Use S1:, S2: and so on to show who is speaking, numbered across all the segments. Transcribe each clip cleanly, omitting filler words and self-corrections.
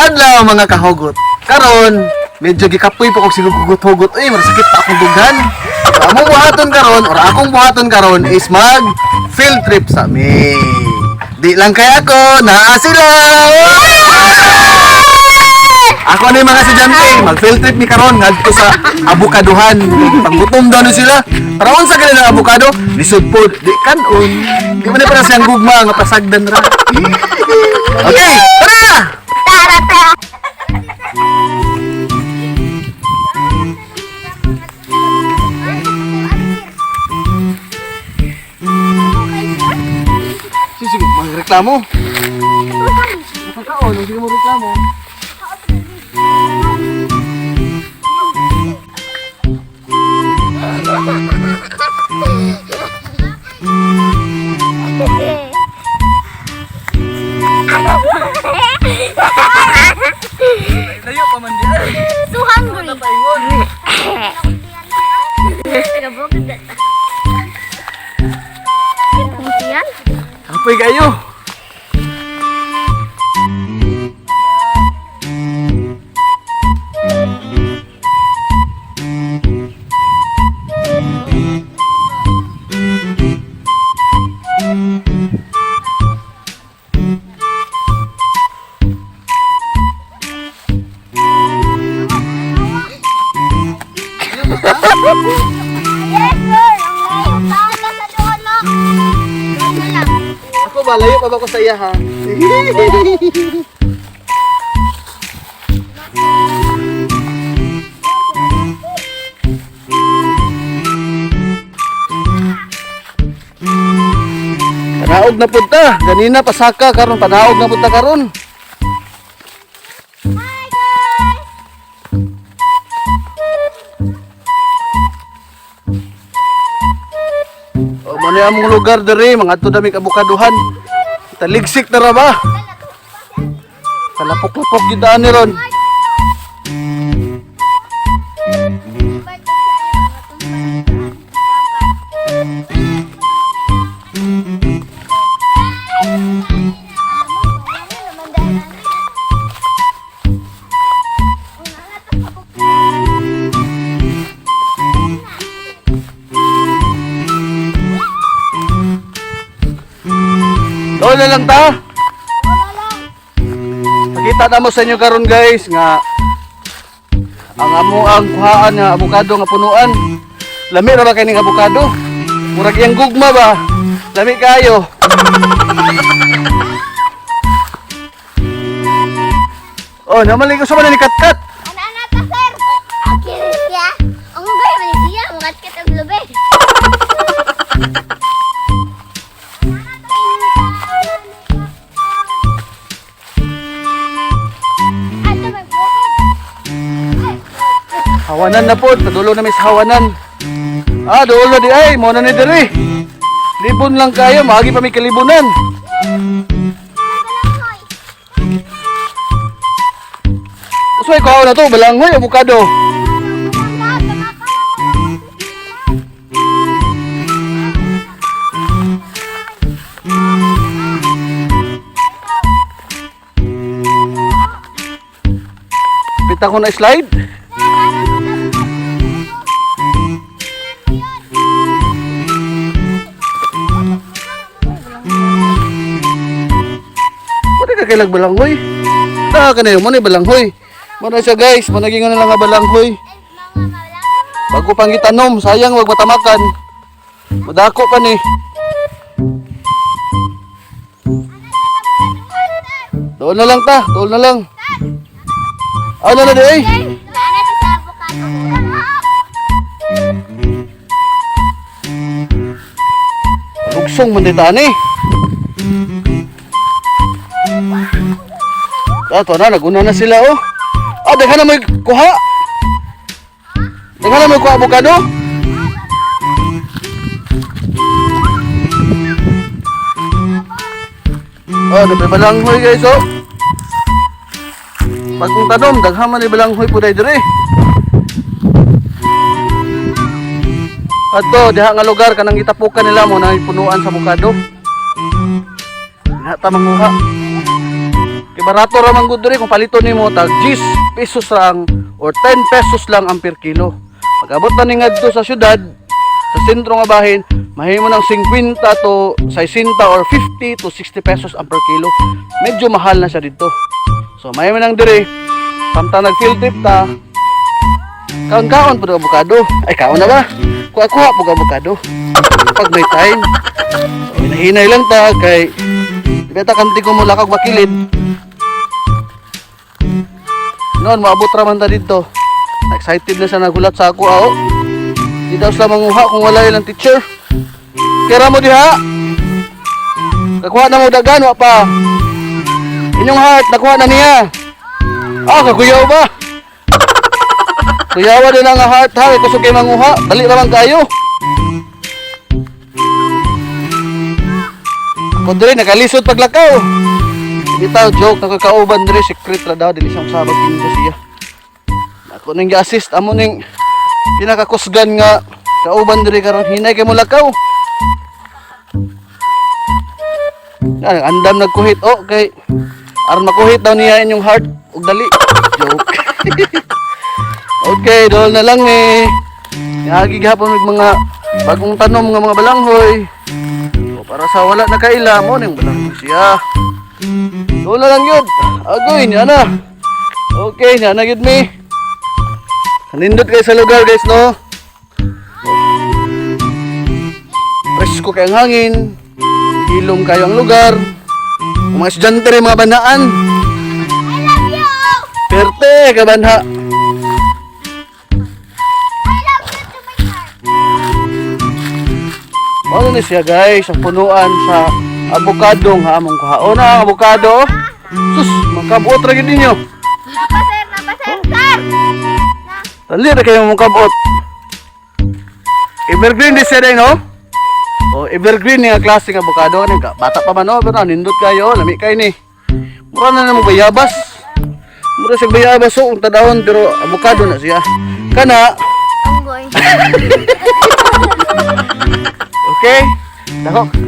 S1: adlaw mga kahugot. Karon, medyo gikapoy po kog sigugugot-hugot. Uy, masakit pa akong dughan. So, among buhaton karon or akong buhaton karon is mag field trip sa amin. Di lang kay ako, naa sila. Ako ni mga estudyante, mag field trip ni karon ngadto sa abukaduhan. Panggutom daw ni sila. Para unsa kanila ang abukado? Lisod po. Di kanon. Di man para siyang gugma nga pasagdan ra. Okay, tara! Sige, magreklamo. Makakaon, hindi mo reklamo. Layo pa man diyan.
S2: So hungry.
S1: Apoy kayo. Ako ba, layo pa ba ko sa iya ha? Panaog na punta. Ganina pasaka karon panaog na punta karon. O man among lugar diri, mga ato dami kabukaduhan. Taligsik na ra ba? Kalapok-lapok gyud ani ron. Doon na lang ta. Nakita na mo sa inyo karon guys nga ang amo ang kuhaan nga abukado nga punuan. Lami ra ba kay ning abukado? Murag yang gugma ba? Lami kayo. Oh, namali ko sa man ni katkat.
S2: Anak-anak ka, sir. Akil siya. Ang gay man siya, mga kitag lubi.
S1: Hawanan na po, padulo na may sa hawanan. Ah, dulo di ay, mo na ni diri. Libon lang kayo, maagi pa may kalibunan. Usoy ko na to, balanghoy, abukado. Pita ko na slide. Kailag balanghoy. Kanayo mo ni balanghoy. Muna siya guys, managing na lang nga balanghoy. Bago pang gitanom, sayang wag matamakan. Madako pa ni. Doon na lang ta, doon na lang. Ano na di ay? Lugsong man dito ani. Ito na, naguna na sila oh. Ah, dekha na may kuha. Dekha na may kuha abukado. Oh, may balanghoy guys oh. Pag kung tanom, daghaman ni balanghoy po dahil dire. Ato, diha nga lugar kanang itapukan nila mo na punuan sa abukado. Diha ta manguha.
S3: Kay barato ra man gud diri kung palito nimo tag 10 pesos lang or 10 pesos lang ang per kilo. Pag abot na ni ngadto sa syudad, sa sentro nga bahin, mahimo ng 50 to 60 or 50 to 60 pesos ang per kilo. Medyo mahal na siya dito. So mahimo nang diri, samtang nag-field trip ta, kaon-kaon pud avocado. Ay kaon na ba? Kuha-kuha pud avocado. Pag may time. So hinahinay lang ta kay beta kanti ko mula kag makilid. Noon maabot ra man ta dito. Excited na siya nagulat sa ako, oh. Di daw sila manguha kung wala ilang teacher. Kira mo diha. Kakuha na mo dagan, wa pa. Inyong heart, nakuha na niya. Kakuyaw ba? Kuyawa din ang heart, ha. Kusog kayo manguha. Dali naman kayo. Ako diri, nakalisod paglakaw. Hindi tao, joke. Nakakauban diri, secret ra daw. Dili siyang sabag kinito siya. Ako nang gi-assist. Amo ning pinakakusgan nga kauban diri karon hinay kay mulakaw. Andam nagkuhit kay aron makuhit daw niya inyong heart ug dali. Joke. Okay, dol na lang ni. Yagi gihapon mga bagong tanom nga mga balanghoy. So, para sa wala na kaila mo ning balanghoy siya. Dol na lang yun. Agoy niya na. Okay, niya na gid mi. Nindot kayo sa lugar guys, no? Presko kayo ang hangin. Ilom kayo ang lugar. Kung mga estudyante rin mga banhaan.
S2: I love you!
S3: Perte ka banha.
S2: I love you to my heart.
S3: Ano na siya guys, ang punuan sa avocado nga among kuhaon na ang avocado. Sus, makabuot ra gid ninyo.
S2: Napa sir, sir!
S3: Dali na kayo mong kabot. Evergreen di siya din, no? Evergreen nga klase ng avocado. Bata pa man, no? Pero nindot kayo, lami kayo ni. Mura na namang bayabas. Mura siyang bayabas, ang tadahon, pero avocado na siya. Kana,
S2: Unggoy.
S3: okay?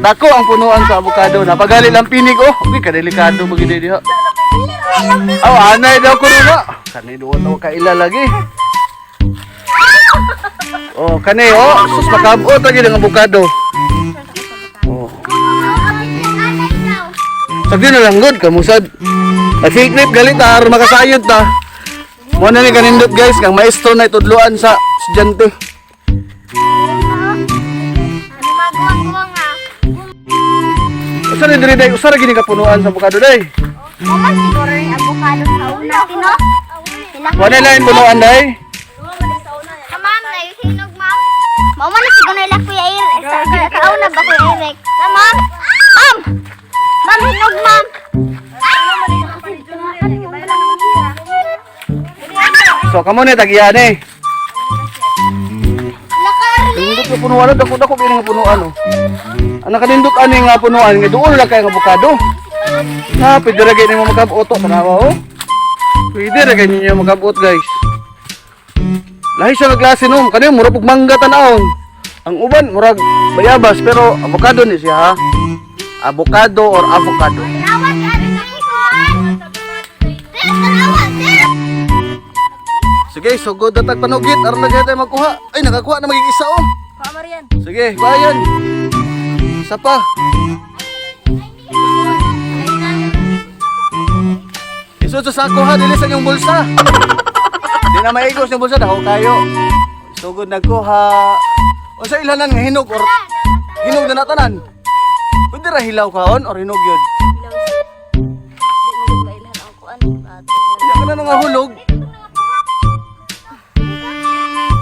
S3: Dako ang punuan sa avocado. Napagali lang pinig, Okay, kadelikado magiging diha. Anay daw ko na. Kanay doon ako kaila lagi. Kanay, sus makabot lagi ng avocado. Sagdi na lang good, kamusad. Field trip galit aron makasayod ta. Mo na ni kanindot guys, kang maestro na itudluan sa estudyante.
S2: Ano magawang nga?
S3: Usa ni diri day, usa ra gini ka punuan sa avocado day.
S2: Mama siguro yung avocado sa una, tino?
S3: Wala na yung punuan day.
S2: Ma'am, naghinog ma'am. Mama na siguro nila Kuya Eric. Sa una ba Kuya Eric? Ma'am! Ma'am! Ma'am, hinog ma'am!
S3: So kamo ni tagiyane.
S2: Lakari!
S3: Kanindot nga punuan, dako bini nga punuan. Ana kanindot ani nga punuan, nga duol lang kay nga avocado. Pwede ra gani mo magkabuot tanawa Pwede ra gani niyo magkabuot guys. Lahi siya nga klase no, kani mura pug mangga tan-aon. Ang uban murag bayabas pero avocado ni siya ha. Avocado or avocado.
S2: Tanawa si Ari ng ikuan! Sir, tanawa, sir!
S3: Sige, so good datag panugit aron na tayo magkuha. Ay nakakuha na magig isa
S2: Marian.
S3: Sige, kuha yan. Isa pa. Isod sa sako ha, dili sa inyong bulsa. Di na maigos yung bulsa, dako kayo. Sugod nagkuha. O sa ilanan nga hinog or hinog na natanan. Pwede ra hilaw kaon or hinog yun. Hindi ka na nga hulog.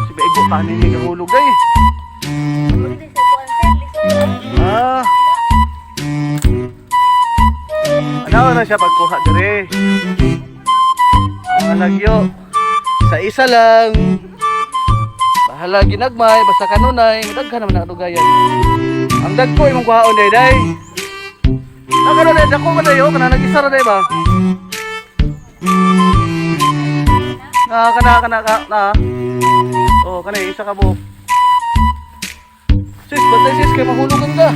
S3: Si Bego, paano hindi ka hulog day? Ano na siya pagkuha dire? Ang halagyo. Isa lang. Bahala ginagmay, basta kanunay, daghan naman ang dugayan. Ang dagko imong kuhaon day. Nakano day dako ba dayo kana nag-isa ra day ba? Na. Kana isa ka buhok. Sis, batay sis kay mahulugan ka.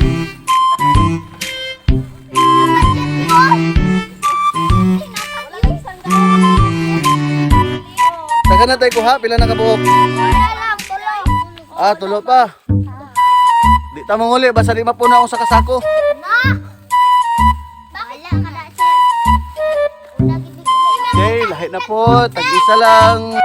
S3: Dagan na tayo kuha, pila na kabuok. Ah, tulo pa. Di ta manguli, basta 5 po na akong sa kasako.
S2: Bahala ka na, sir.
S3: Okay, lahi na po. Tag-isa lang.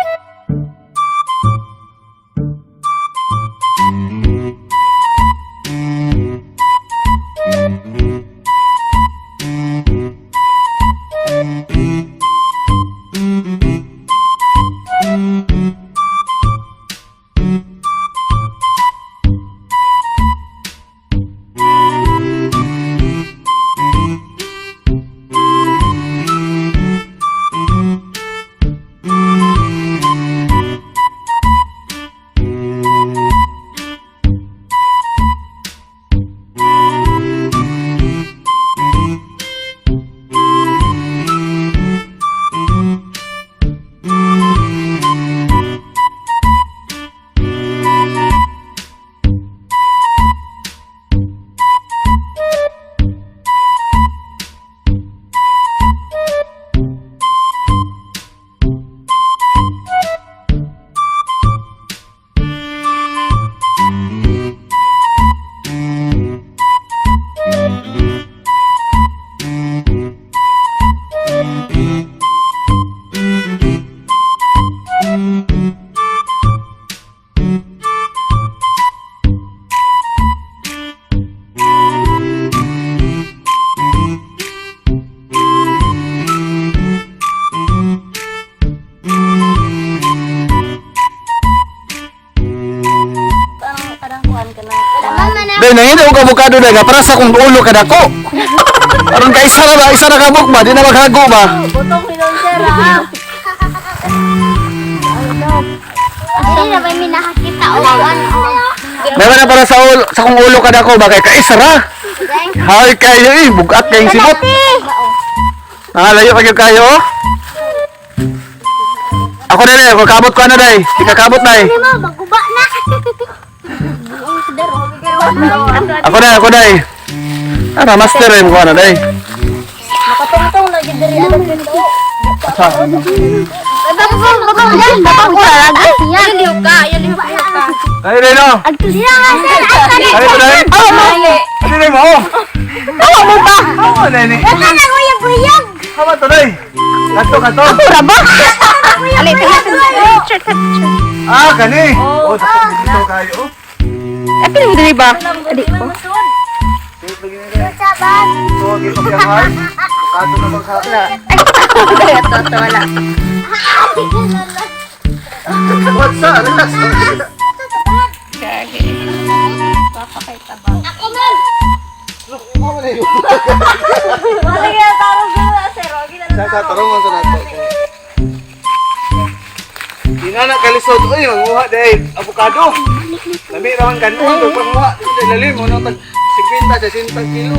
S3: Day, nangin ako avocado day, para sa kong ulo kadako. Aron ka isa na kabuk ba, di na maghago ba?
S2: Butong hilong, sir, ah. Hindi na may minakakita o
S3: May na para sa kong ulo kadako ba, kay kaisa ra. Hay kayo bugat kayong sibot. Layo kayo. Ako na day, ako kabot ko ano day, di ka kabot day.
S2: Hindi mo, maguba na.
S3: Ako day. Ano, master eh, mukha na day.
S2: Makatungtong lagi dari alam dito.
S3: Asa?
S2: Babang lagi. Yan liw ka.
S3: Ay, day no.
S2: Agto sila nga sir.
S3: Ay, ito day.
S2: Oh, mali.
S3: Ay, day mo.
S2: Oo mo ba?
S3: Oo, day ni.
S2: Wala na buyag.
S3: Hama to day. Kato.
S2: Pura ba? Ali ka
S3: Ah, kani. Oh, dito kayo.
S2: Ate mo dili ba? Adik ko. Saban.
S3: So, give up your heart. Kato na magkakla.
S2: Ito wala.
S3: What's up? Relax.
S2: Ako man.
S3: Tarong mo sa nato. Di na nakalisod. Uy, manguha dahil avocado. Lami naman kanon. Doon panguha. Dito lalim. Unang tag 50, 60 kilo.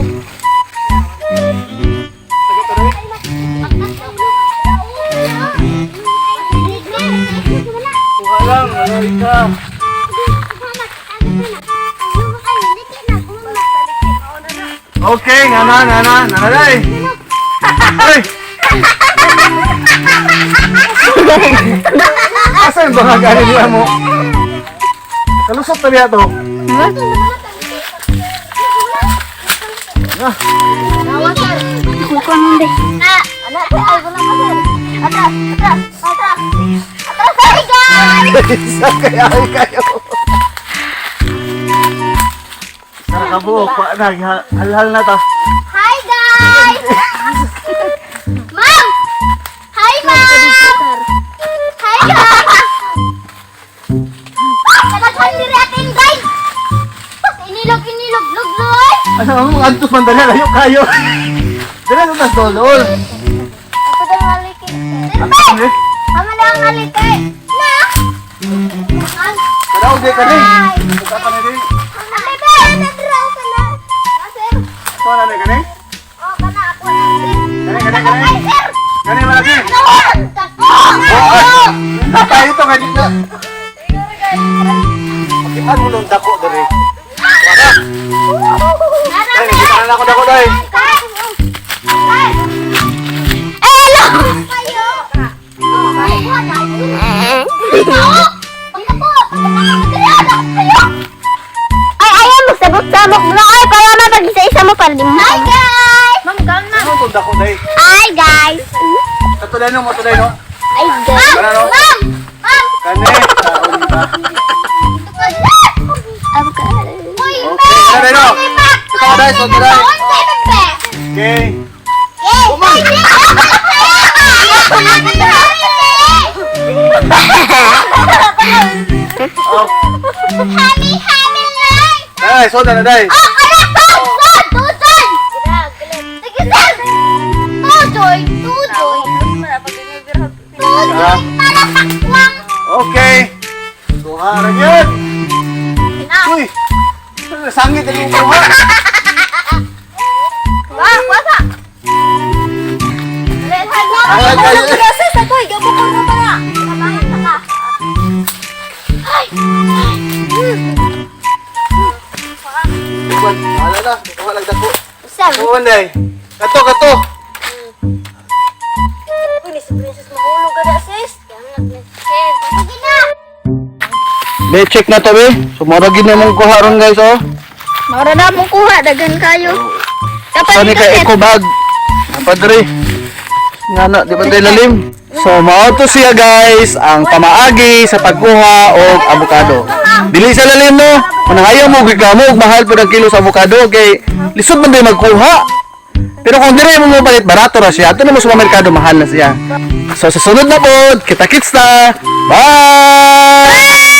S3: Kuha lang. Maloy ka. Okay, nanay. Hey! Asa yung mga galing niya mo? Kalusot na niya to.
S2: Bukan deh. Anak saya guna pasir. Atas. Atas guys.
S3: Isa kayo. Sana ka buhok pa na. Halhal na to.
S2: Hi guys. Mom. Hi mom. Hi guys. Kalaghan diri atin guys. Inilog lugloy.
S3: Ano mo antos man dala layo kayo. Dala na tas dolol.
S2: Ako daw ngalikin. Sir, mama daw ngalikin. Na.
S3: Taraw di ka rin. Buka ka na rin.
S2: Nadraw ka na. Sir.
S3: So na rin ka rin?
S2: Oh, kana ako na sir.
S3: Kani.
S2: Sir.
S3: Kani malaki.
S2: Oo.
S3: Tayo ito kanina. Pakihan mo nung dako dari. Ay, nagkita na ako dako dahil.
S2: Hello! Lamok na ay para mapag-isa-isa mo para di mo. Hi guys. Ma'am, calm na.
S3: Ano tunda ko dai?
S2: Hi guys.
S3: Katulay no, matulay no.
S2: Ay guys.
S3: Para no.
S2: Ma'am. Ma'am.
S3: Kani, taon ba?
S2: Uy,
S3: Okay, kani no. Ito ka dai, so dai. Okay. Oh. Dai, so na dai. Ah, okay. Tuharan yan. Uy. Sangit ang buha. Iwan, ala na. Ikaw lang dako. Tuhan dai. Kato, kato. Be, check na to be. Sumuragin na mong kuharon guys oh.
S2: Mara na mong kuha, dagan kayo.
S3: Saan ka eco bag? Padre. Nga na, di ba tayo lalim? So, mao to siya guys, ang pamaagi sa pagkuha og avocado. Dili sa lalim no, manang ayaw mo gigamo og mahal pud ang kilo sa avocado kay lisod man day magkuha. Pero kung dire mo palit barato ra siya, ato na mo sa merkado mahal na siya. So sa sunod na pod, kita-kits na. Bye!